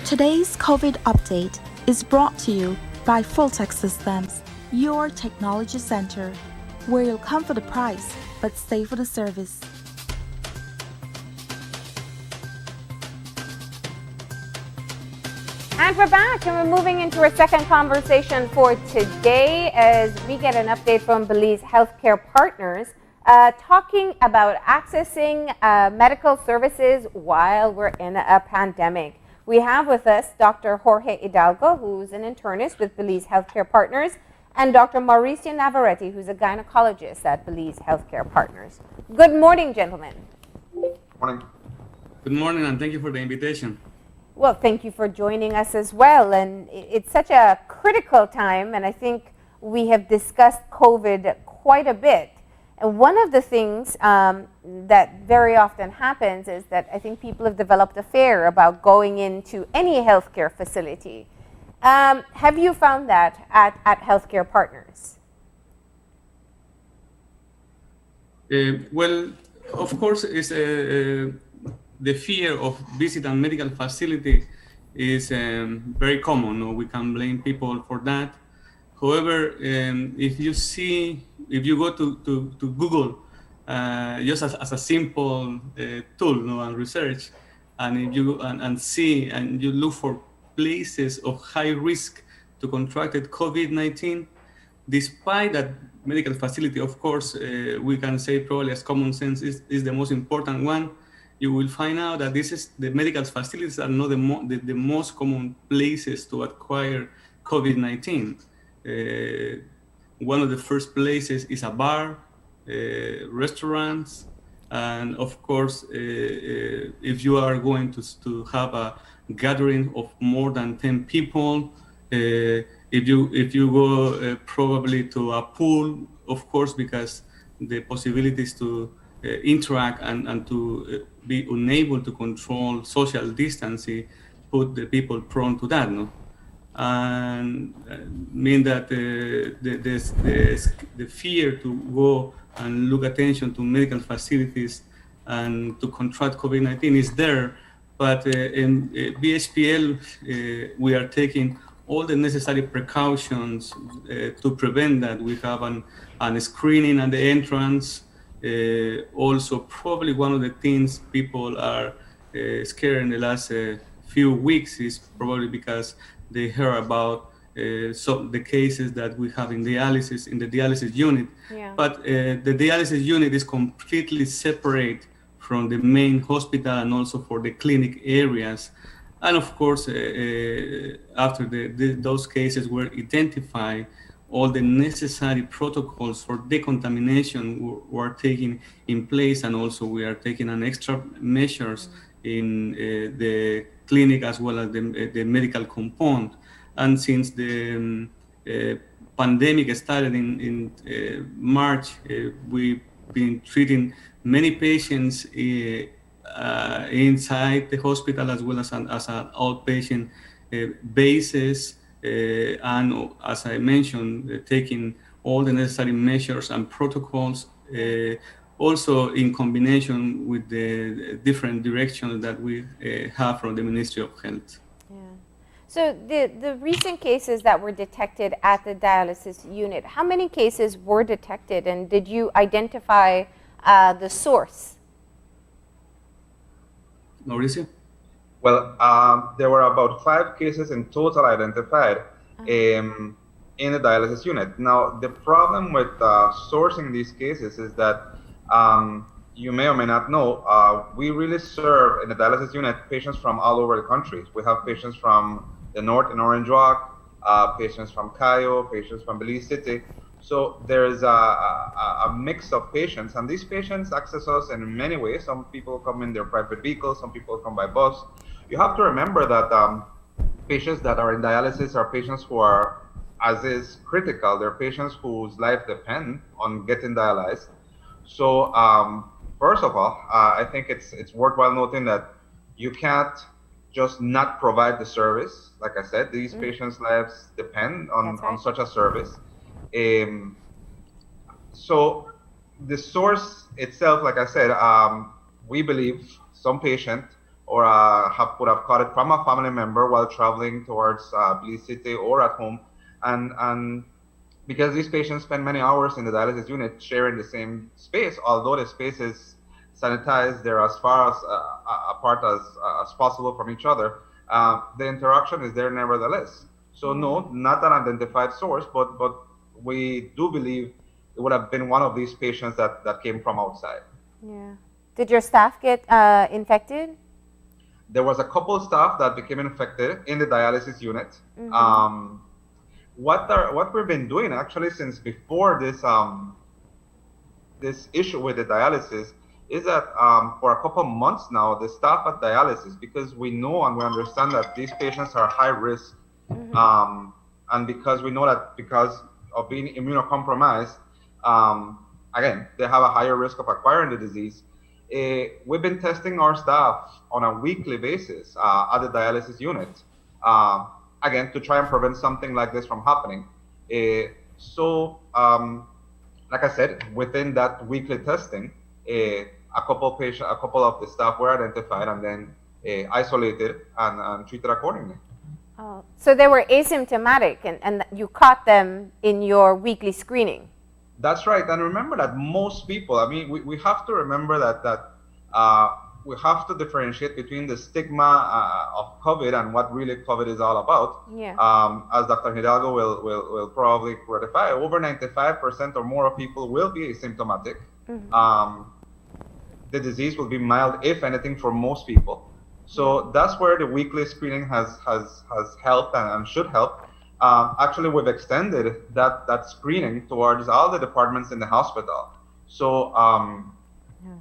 Today's COVID update is brought to you by Fulltech Systems, your technology center, where you'll come for the price but stay for the service. And we're back, and we're moving into our second conversation for today as we get an update from Belize HealthCare Partners talking about accessing medical services while we're in a pandemic. We have with us Dr. Jorge Hidalgo, who's an internist with Belize HealthCare Partners, and Dr. Mauricio Navarrete, who's a gynecologist at Belize HealthCare Partners. Good morning, gentlemen. Morning. Good morning, and thank you for the invitation. Well, thank you for joining us as well. And it's such a critical time, and I think we have discussed COVID quite a bit. And one of the things that very often happens is that I think people have developed a fear about going into any healthcare facility. Have you found that at Healthcare Partners? Well, of course, it's the fear of visiting a medical facility is very common. No? We can blame people for that. However, if you go to Google, just as a simple tool, no, and research, and if you and see and you look for places of high risk to contracted COVID-19, despite that medical facility, of course, we can say probably as common sense is the most important one. You will find out that the medical facilities are not the most common places to acquire COVID-19. One of the first places is a bar, restaurants, and of course, if you are going to have a gathering of more than 10 people, if you go probably to a pool, of course, because the possibilities to interact and to be unable to control social distancing put the people prone to that, no? And mean that the fear to go and look attention to medical facilities and to contract COVID-19 is there. But in B.H.P.L, we are taking all the necessary precautions to prevent that. We have an screening at the entrance. Also, probably one of the things people are scared in the last few weeks is probably because they heard about the cases that we have in the dialysis unit. Yeah. But the dialysis unit is completely separate from the main hospital and also for the clinic areas. And of course, after those cases were identified, all the necessary protocols for decontamination were taken in place, and also we are taking an extra measures in the clinic as well as the medical compound. And since the pandemic started in March, we've been treating many patients inside the hospital as well as an outpatient basis. And as I mentioned, taking all the necessary measures and protocols, also in combination with the different directions that we have from the Ministry of Health. Yeah. So the recent cases that were detected at the dialysis unit, how many cases were detected, and did you identify the source? Mauricio? Well, there were about 5 cases in total identified in the dialysis unit. Now, the problem with sourcing these cases is that you may or may not know, we really serve in the dialysis unit patients from all over the country. We have patients from the north in Orange Walk, patients from Cayo, patients from Belize City. So there's a mix of patients, and these patients access us in many ways. Some people come in their private vehicles, some people come by bus. You have to remember that patients that are in dialysis are patients who are, as is critical, they're patients whose life depend on getting dialyzed. So first of all, I think it's worthwhile noting that you can't just not provide the service. Like I said, these patients' lives depend on such a service. So the source itself, like I said, we believe some patient or would have caught it from a family member while traveling towards Belize City or at home. And because these patients spend many hours in the dialysis unit sharing the same space, although the space is sanitized, they're as far as apart as possible from each other, the interaction is there nevertheless. So no, not an identified source, but we do believe it would have been one of these patients that came from outside. Yeah. Did your staff get infected? There was a couple of staff that became infected in the dialysis unit. What we've been doing actually since before this issue with the dialysis is that for a couple of months now, the staff at dialysis, because we know and we understand that these patients are high risk, and because we know that because of being immunocompromised, again, they have a higher risk of acquiring the disease. We've been testing our staff on a weekly basis at the dialysis unit, again, to try and prevent something like this from happening. Like I said, within that weekly testing, a couple of the staff were identified and then isolated and treated accordingly. Oh, so they were asymptomatic, and you caught them in your weekly screening. That's right. And remember that most people, I mean, we have to remember that we have to differentiate between the stigma of COVID and what really COVID is all about. Yeah. As Dr. Hidalgo will probably ratify, over 95% or more of people will be asymptomatic. The disease will be mild, if anything, for most people. So that's where the weekly screening has helped and should help. Actually, we've extended that screening towards all the departments in the hospital. So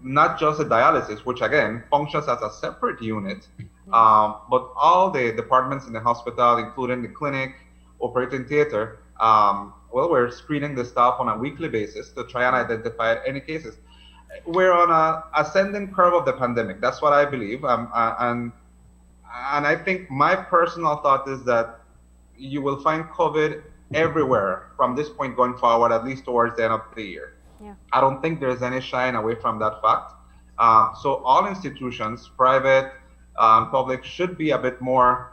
not just the dialysis, which again functions as a separate unit, but all the departments in the hospital, including the clinic, operating theater. Well, we're screening the staff on a weekly basis to try and identify any cases. We're on a ascending curve of the pandemic. That's what I believe. And I think my personal thought is that you will find COVID everywhere from this point going forward, at least towards the end of the year. Yeah. I don't think there's any shying away from that fact. So all institutions, private, public, should be a bit more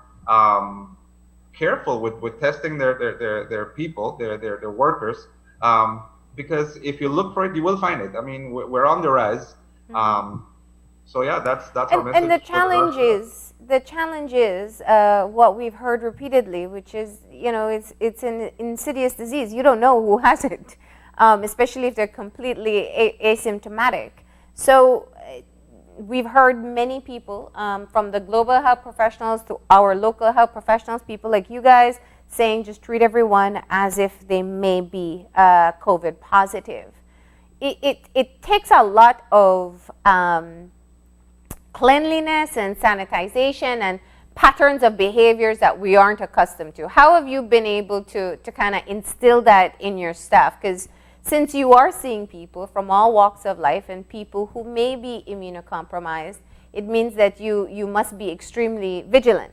careful with testing their people, their workers. Because if you look for it, you will find it. I mean, we're on the rise. So yeah, that's our message. And the challenge is what we've heard repeatedly, which is, it's an insidious disease. You don't know who has it, especially if they're completely asymptomatic. So we've heard many people, from the global health professionals to our local health professionals, people like you guys, saying just treat everyone as if they may be COVID positive. It takes a lot of cleanliness and sanitization and patterns of behaviors that we aren't accustomed to. How have you been able to kind of instill that in your staff? Because since you are seeing people from all walks of life and people who may be immunocompromised, it means that you must be extremely vigilant.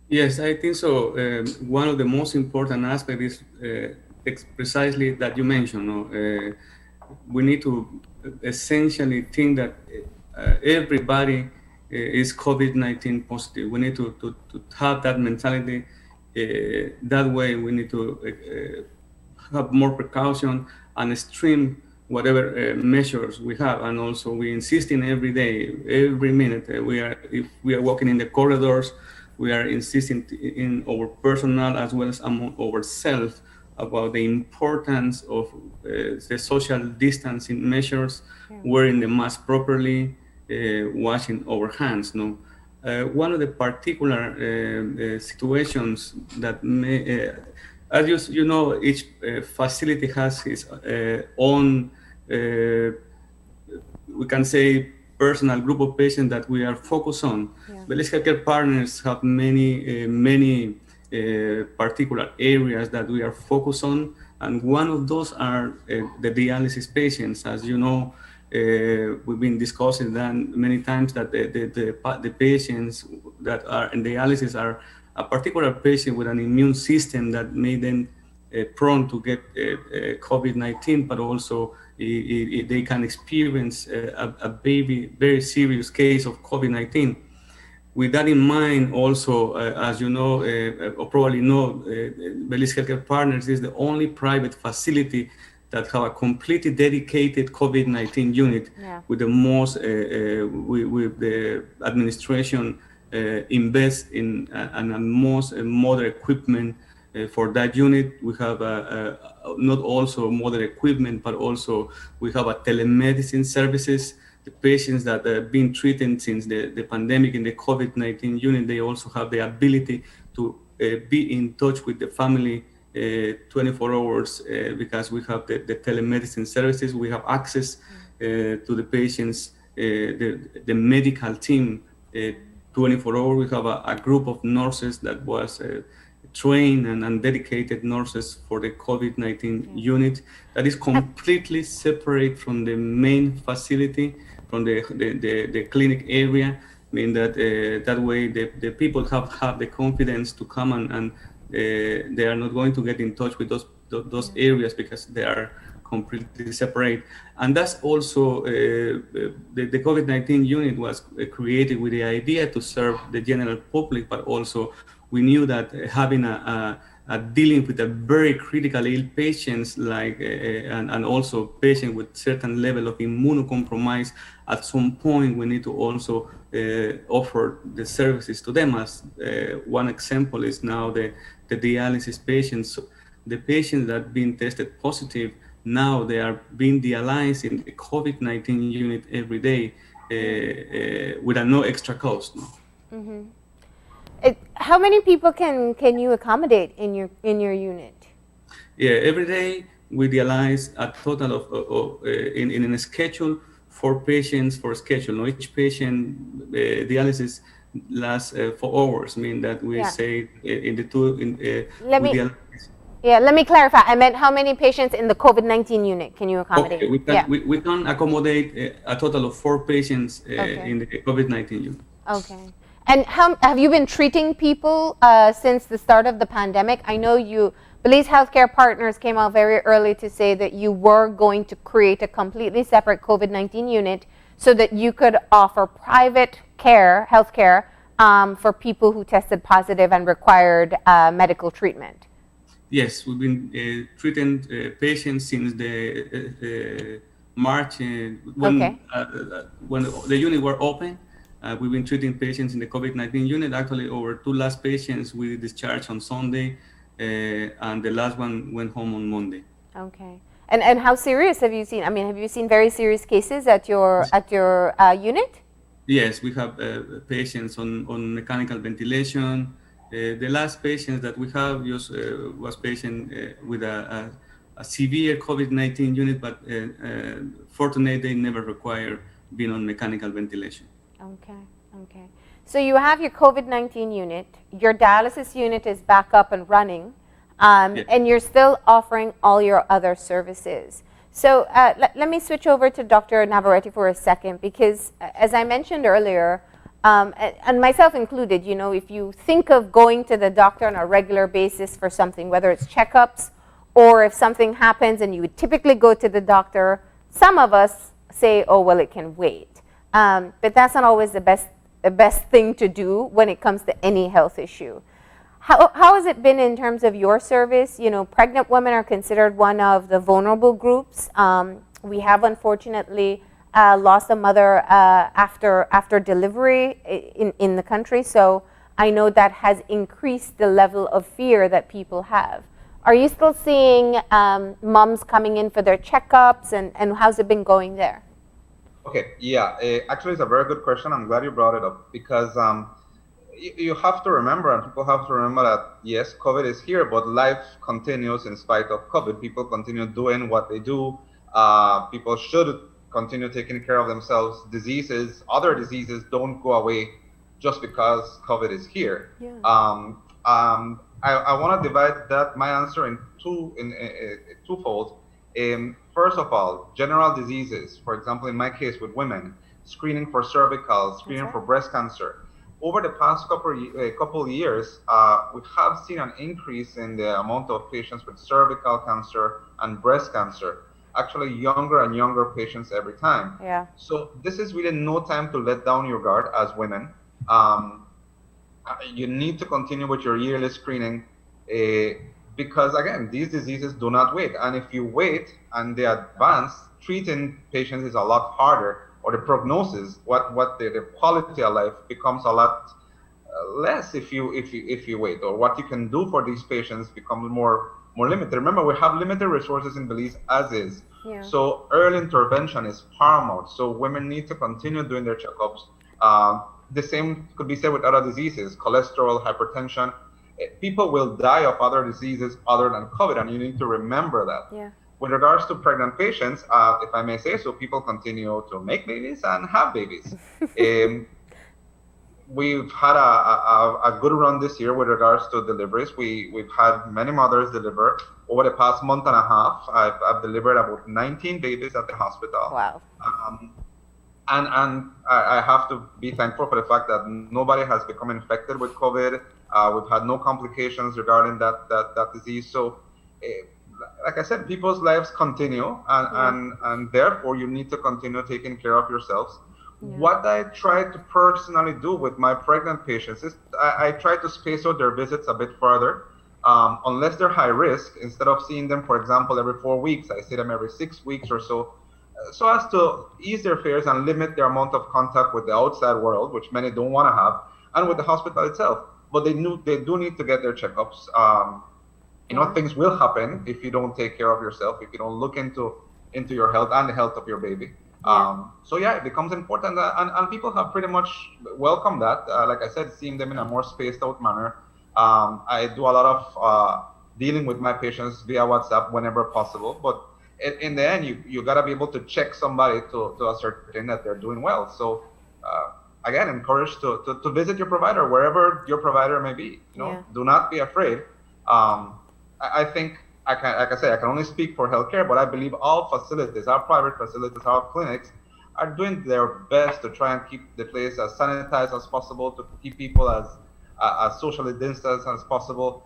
Yes, I think so. One of the most important aspects is precisely that you mentioned. We need to essentially think that everybody is COVID-19 positive. We need to have that mentality. That way, we need to have more precaution and stream whatever measures we have. And also, we insist in every day, every minute. If we are walking in the corridors, we are insisting in our personal as well as among ourselves about the importance of the social distancing measures, wearing the mask properly, washing our hands. One of the particular situations that may, as you know, each facility has its own, we can say, personal group of patients that we are focused on. Belize HealthCare Partners have many particular areas that we are focused on, and one of those are the dialysis patients. As you know, we've been discussing that many times, that the patients that are in dialysis are a particular patient with an immune system that may then prone to get COVID-19, but also they can experience a very serious case of COVID-19. With that in mind, also, as you know, or probably know, Belize HealthCare Partners is the only private facility that have a completely dedicated COVID-19 unit with the most, with the administration invest in and most modern equipment for that unit. We have not also modern equipment, but also we have a telemedicine services. The patients that have been treated since the pandemic in the COVID-19 unit, they also have the ability to be in touch with the family 24 hours because we have the telemedicine services. We have access to the patients, the medical team 24 hours. We have a group of nurses that was trained and dedicated nurses for the COVID-19 unit that is completely separate from the main facility, from the clinic area. I mean that way the people have the confidence to come and they are not going to get in touch with those areas because they are completely separate. And that's also the COVID-19 unit was created with the idea to serve the general public, but also we knew that having a dealing with a very critical ill patients like and also patients with certain level of immunocompromise, at some point we need to also offer the services to them. As one example is now the dialysis patients. The patients that have been tested positive, now they are being dialyzed in the COVID-19 unit every day with no extra cost. Mm-hmm. How many people can you accommodate in your unit? Yeah, every day we dialyze a total of in a schedule 4 patients for schedule. Now each patient dialysis lasts 4 hours. Mean that we say in the two let me clarify. I meant how many patients in the COVID-19 unit can you accommodate? Okay, we can accommodate a total of 4 patients in the COVID-19 unit. Okay. And how have you been treating people since the start of the pandemic? I know Belize HealthCare Partners came out very early to say that you were going to create a completely separate COVID-19 unit so that you could offer private care, healthcare, for people who tested positive and required medical treatment. Yes, we've been treating patients since the March when the unit were open. We've been treating patients in the COVID-19 unit. Actually, over 2 last patients we discharged on Sunday, and the last one went home on Monday. Okay. And how serious have you seen? I mean, have you seen very serious cases at your unit? Yes, we have patients on mechanical ventilation. The last patient that we have was patient with a severe COVID-19 unit, but fortunately they never require being on mechanical ventilation. Okay. So you have your COVID-19 unit, your dialysis unit is back up and running, and you're still offering all your other services. So let me switch over to Dr. Navarrete for a second, because as I mentioned earlier, and myself included, if you think of going to the doctor on a regular basis for something, whether it's checkups or if something happens and you would typically go to the doctor, some of us say, oh, well, it can wait. But that's not always the best thing to do when it comes to any health issue. How has it been in terms of your service? Pregnant women are considered one of the vulnerable groups. We have unfortunately lost a mother after delivery in the country, so I know that has increased the level of fear that people have. Are you still seeing moms coming in for their checkups, and how's it been going there? Okay, yeah, actually it's a very good question. I'm glad you brought it up, because you have to remember, and people have to remember that yes, COVID is here, but life continues in spite of COVID. People continue doing what they do. People should continue taking care of themselves. Other diseases don't go away just because COVID is here. Yeah. I want to divide my answer in twofold. First of all, general diseases, for example, in my case with women, screening for cervical, screening for breast cancer, over the past couple years, we have seen an increase in the amount of patients with cervical cancer and breast cancer. Actually, younger and younger patients every time. Yeah. So this is really no time to let down your guard as women. You need to continue with your yearly screening because, again, these diseases do not wait. And if you wait and they advance, treating patients is a lot harder, or the prognosis, the quality of life becomes a lot less if you wait, or what you can do for these patients becomes more limited. Remember, we have limited resources in Belize as is. Yeah. So early intervention is paramount. So women need to continue doing their checkups. The same could be said with other diseases, cholesterol, hypertension. People will die of other diseases other than COVID, and you need to remember that. Yeah. With regards to pregnant patients, if I may say so, people continue to make babies and have babies. We've had a good run this year with regards to deliveries. We've had many mothers deliver. Over the past month and a half, I've delivered about 19 babies at the hospital. Wow. And I have to be thankful for the fact that nobody has become infected with COVID. We've had no complications regarding that disease. So, like I said, people's lives continue, and therefore you need to continue taking care of yourselves. Yeah. What I try to personally do with my pregnant patients is I try to space out their visits a bit further. Unless they're high risk, instead of seeing them, for example, every 4 weeks, I see them every 6 weeks or so as to ease their fears and limit their amount of contact with the outside world, which many don't want to have, and with the hospital itself. But they do need to get their checkups. Things will happen if you don't take care of yourself, if you don't look into your health and the health of your baby. It becomes important, and people have pretty much welcomed that. Like I said, seeing them in a more spaced out manner. I do a lot of dealing with my patients via WhatsApp whenever possible, but in the end, you gotta be able to check somebody to ascertain that they're doing well. So again, encouraged to visit your provider wherever your provider may be. Do not be afraid. I think I can only speak for healthcare, but I believe all facilities, our private facilities, our clinics, are doing their best to try and keep the place as sanitized as possible, to keep people as socially distanced as possible.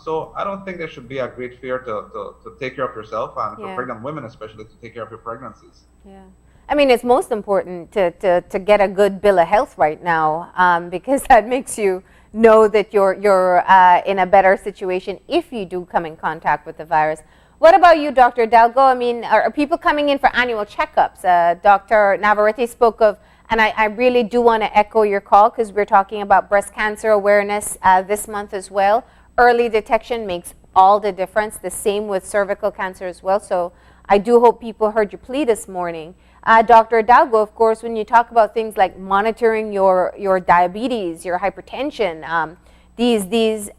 So I don't think there should be a great fear to take care of yourself, and for pregnant women especially, to take care of your pregnancies. Yeah. I mean, it's most important to get a good bill of health right now, because that makes you know that you're in a better situation if you do come in contact with the virus. What about you, Dr. Hidalgo? I mean, are people coming in for annual checkups? Dr. Navarrete spoke of, and I really do want to echo your call, because we're talking about breast cancer awareness this month as well. Early detection makes all the difference, the same with cervical cancer as well. So I do hope people heard your plea this morning. Dr. Hidalgo, of course, when you talk about things like monitoring your diabetes, your hypertension, these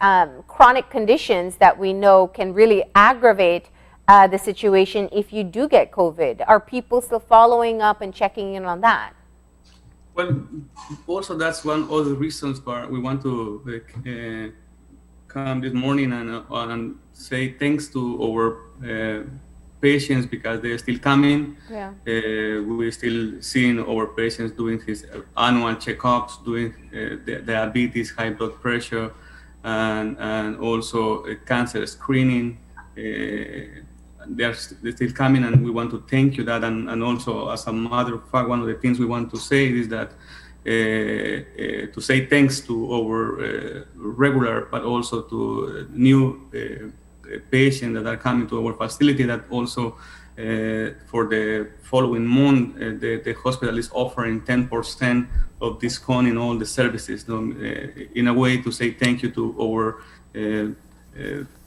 chronic conditions that we know can really aggravate the situation if you do get COVID, are people still following up and checking in on that? Well, also that's one of the reasons why we want to come this morning and say thanks to our patients, because they're still coming. Yeah. We're still seeing our patients doing his annual checkups, doing the diabetes, high blood pressure, and also cancer screening. They're still coming, and we want to thank you that. And also, as a matter of fact, one of the things we want to say is that to say thanks to our regular, but also to new patients that are coming to our facility, that also for the following month, the hospital is offering 10% of discount in all the services, in a way to say thank you to our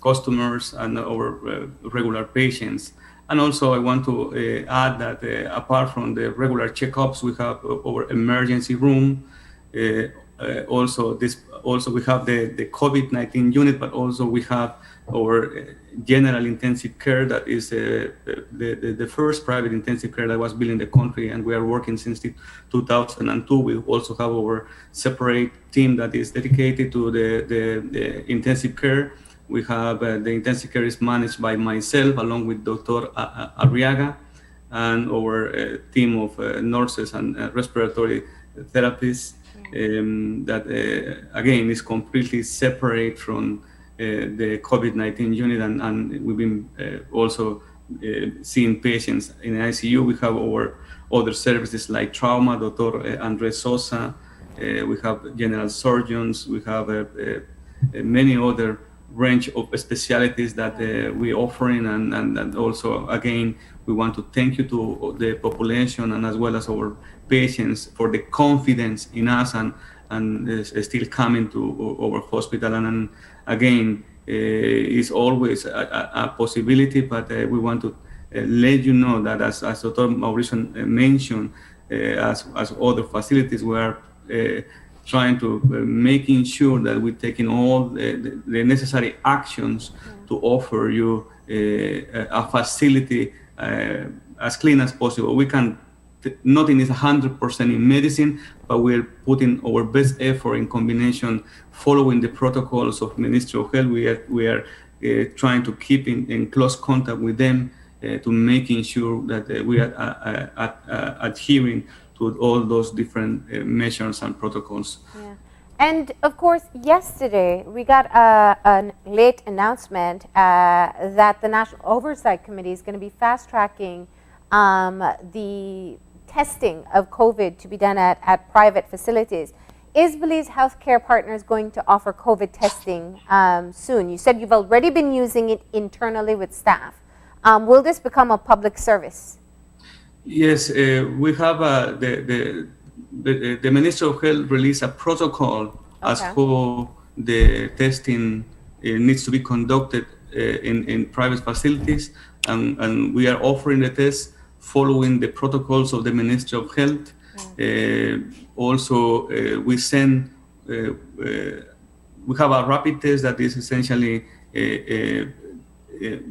customers and our regular patients. And also I want to add that apart from the regular checkups, we have our emergency room. Also we have the COVID-19 unit, but also we have our general intensive care, that is the first private intensive care that was built in the country, and we are working since 2002. We also have our separate team that is dedicated to the intensive care. We have the intensive care is managed by myself along with Dr. Arriaga, and our team of nurses and respiratory therapists. that again is completely separate from the COVID-19 unit, and we've been also seeing patients in the ICU. We have our other services like trauma, Dr. Andres Sosa. We have general surgeons. We have many other range of specialties that we offering, and also again we want to thank you to the population and as well as our patients for the confidence in us and still coming to our hospital, and again is always a possibility, but we want to let you know that as Dr. Mauricio mentioned, as other facilities, we are trying to making sure that we're taking all the necessary actions to offer you a facility as clean as possible. We can, nothing is 100% in medicine, but we're putting our best effort in combination, following the protocols of Ministry of Health. We are trying to keep in close contact with them to making sure that we are adhering to all those different measures and protocols. Yeah. And of course, yesterday we got a late announcement that the National Oversight Committee is going to be fast-tracking the testing of COVID to be done at private facilities. Is Belize HealthCare Partners going to offer COVID testing soon? You said you've already been using it internally with staff. Will this become a public service? Yes, we have the Ministry of Health released a protocol as how the testing needs to be conducted in private facilities, and we are offering the test following the protocols of the Ministry of Health. Also, we send, we have a rapid test that is essentially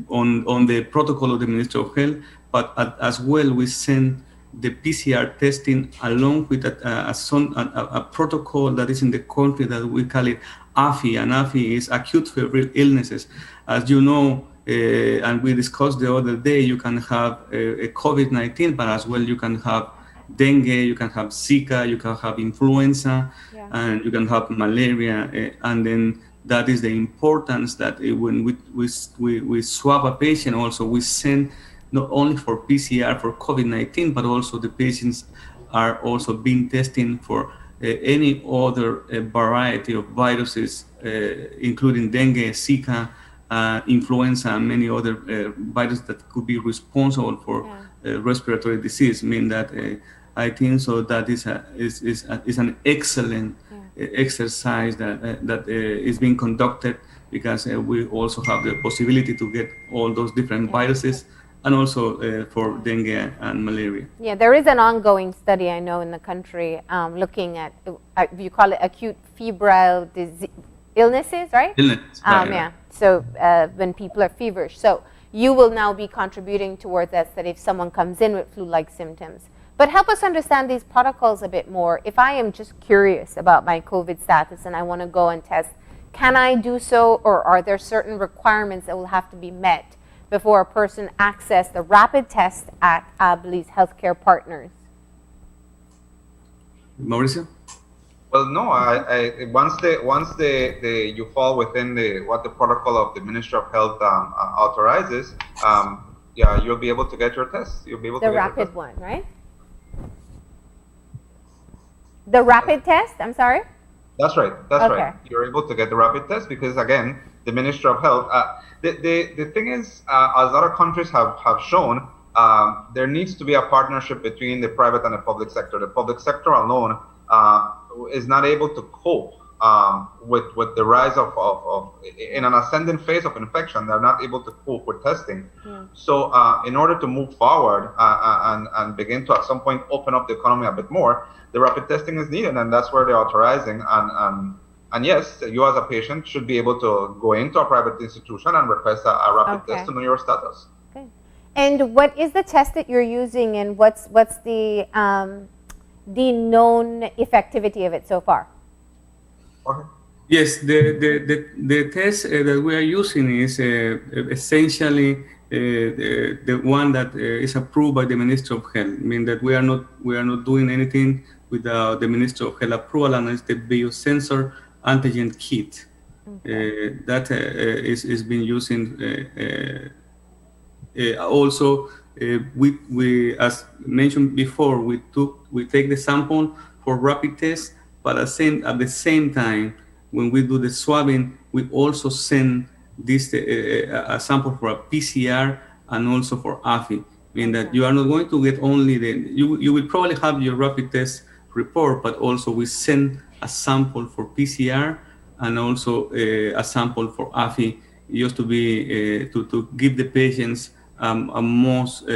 on the protocol of the Ministry of Health, but as well we send the PCR testing along with a protocol that is in the country that we call it AFI, and AFI is acute febrile illnesses. As you know, and we discussed the other day, you can have a COVID-19, but as well you can have dengue, you can have Zika, you can have influenza, and you can have malaria, and then that is the importance that when we swab a patient, also we send not only for PCR for COVID-19, but also the patients are also being tested for any other variety of viruses, including dengue, Zika, influenza, and many other viruses that could be responsible for respiratory disease. I mean that I think so that is an excellent exercise that is being conducted, because we also have the possibility to get all those different viruses, and also for dengue and malaria. Yeah, there is an ongoing study I know in the country looking at, you call it acute febrile illnesses, right? Illness, yeah. So when people are feverish. So you will now be contributing towards that if someone comes in with flu-like symptoms. But help us understand these protocols a bit more. If I am just curious about my COVID status and I want to go and test, can I do so, or are there certain requirements that will have to be met before a person access the rapid test at Belize HealthCare Partners? Mauricio? Well, no. Once you fall within what the protocol of the Ministry of Health authorizes, you'll be able to get your test. You'll be able to get the rapid one, right? The rapid test, I'm sorry? That's right. That's right. You're able to get the rapid test because, again, the Ministry of Health, the thing is, as other countries have shown, there needs to be a partnership between the private and the public sector. The public sector alone is not able to cope with the rise of in an ascending phase of infection. They're not able to cope with testing. So in order to move forward and begin to at some point open up the economy a bit more, the rapid testing is needed, and that's where they're authorizing. And yes, you as a patient should be able to go into a private institution and request a rapid test to know your status. Okay. And what is the test that you're using, and what's the known effectivity of it so far? Okay. Yes, the test that we are using is essentially the one that is approved by the Ministry of Health. I mean that we are not doing anything with the Ministry of Health approval, and it's the biosensor antigen kit. That is being used in also, we as mentioned before, we take the sample for rapid test, but at the same time, when we do the swabbing, we also send this a sample for a PCR and also for AFI. Meaning that you are not going to get only you will probably have your rapid test report, but also we send a sample for PCR and also a sample for AFI, just to be to give the patients a most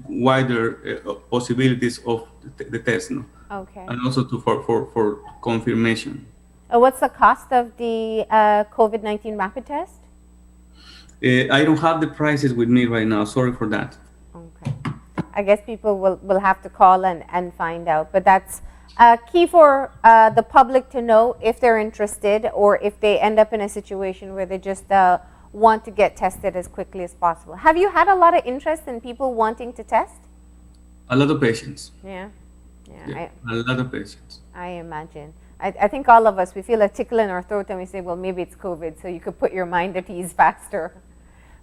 wider possibilities of the test, no? Okay. And also for confirmation. What's the cost of the COVID-19 rapid test? I don't have the prices with me right now. Sorry for that. Okay. I guess people will have to call and find out, but that's key for the public to know if they're interested, or if they end up in a situation where they just want to get tested as quickly as possible. Have you had a lot of interest in people wanting to test? A lot of patients. Yeah. A lot of patients. I imagine. I think all of us, we feel a tickle in our throat and we say, well, maybe it's COVID, so you could put your mind at ease faster.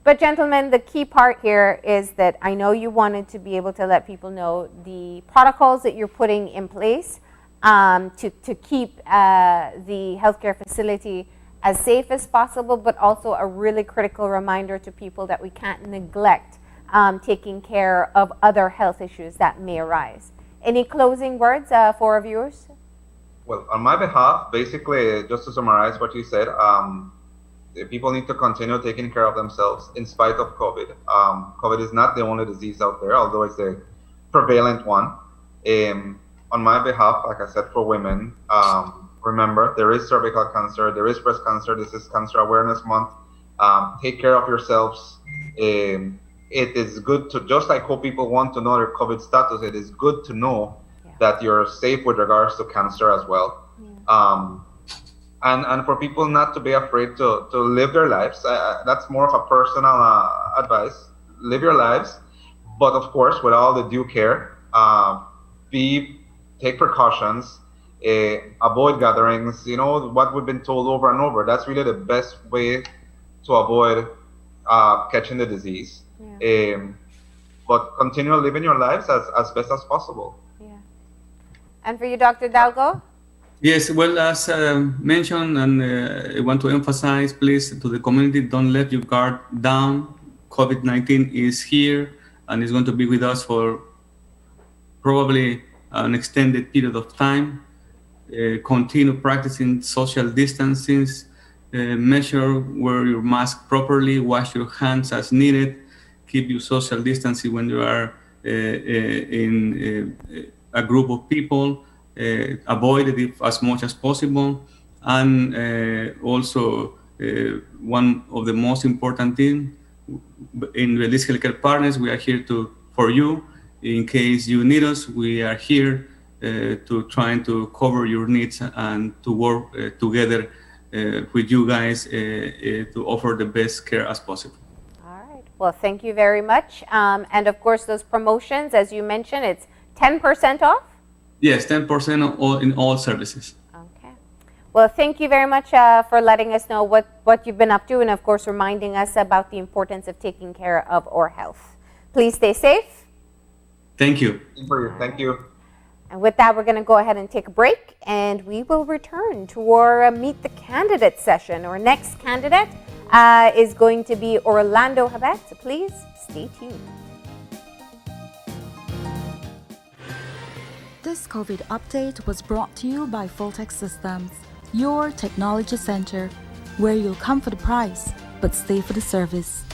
But gentlemen, the key part here is that I know you wanted to be able to let people know the protocols that you're putting in place to keep the healthcare facility as safe as possible, but also a really critical reminder to people that we can't neglect taking care of other health issues that may arise. Any closing words for our viewers? Well, on my behalf, basically, just to summarize what you said, people need to continue taking care of themselves in spite of COVID. COVID is not the only disease out there, although it's a prevalent one. On my behalf, like I said, for women, remember, there is cervical cancer, there is breast cancer, this is Cancer Awareness Month. Take care of yourselves. It is good to, just like how people want to know their COVID status, it is good to know that you're safe with regards to cancer as well. And for people not to be afraid to live their lives. That's more of a personal advice. Live your lives, but of course, with all the due care. Take precautions, avoid gatherings. You know what we've been told over and over. That's really the best way to avoid catching the disease. But continue living your lives as best as possible. And for you, Dr. Hidalgo? Yes, well, as mentioned, and I want to emphasize, please, to the community, don't let your guard down. COVID-19 is here and is going to be with us for probably an extended period of time. Continue practicing social distancing, wear your mask properly, wash your hands as needed, keep your social distancing when you are in a group of people, avoid it as much as possible. And also, one of the most important things, in Belize HealthCare Partners, we are here for you. In case you need us, we are here to try to cover your needs and to work together with you guys to offer the best care as possible. All right. Well, thank you very much. And of course, those promotions, as you mentioned, it's 10% off? Yes, 10% in all services. Okay. Well, thank you very much for letting us know what you've been up to, and of course, reminding us about the importance of taking care of our health. Please stay safe. Thank you. Thank you. And with that, we're going to go ahead and take a break, and we will return to our Meet the Candidate session. Our next candidate is going to be Orlando Habet. Please stay tuned. This COVID update was brought to you by Fulltech Systems, your technology center, where you'll come for the price, but stay for the service.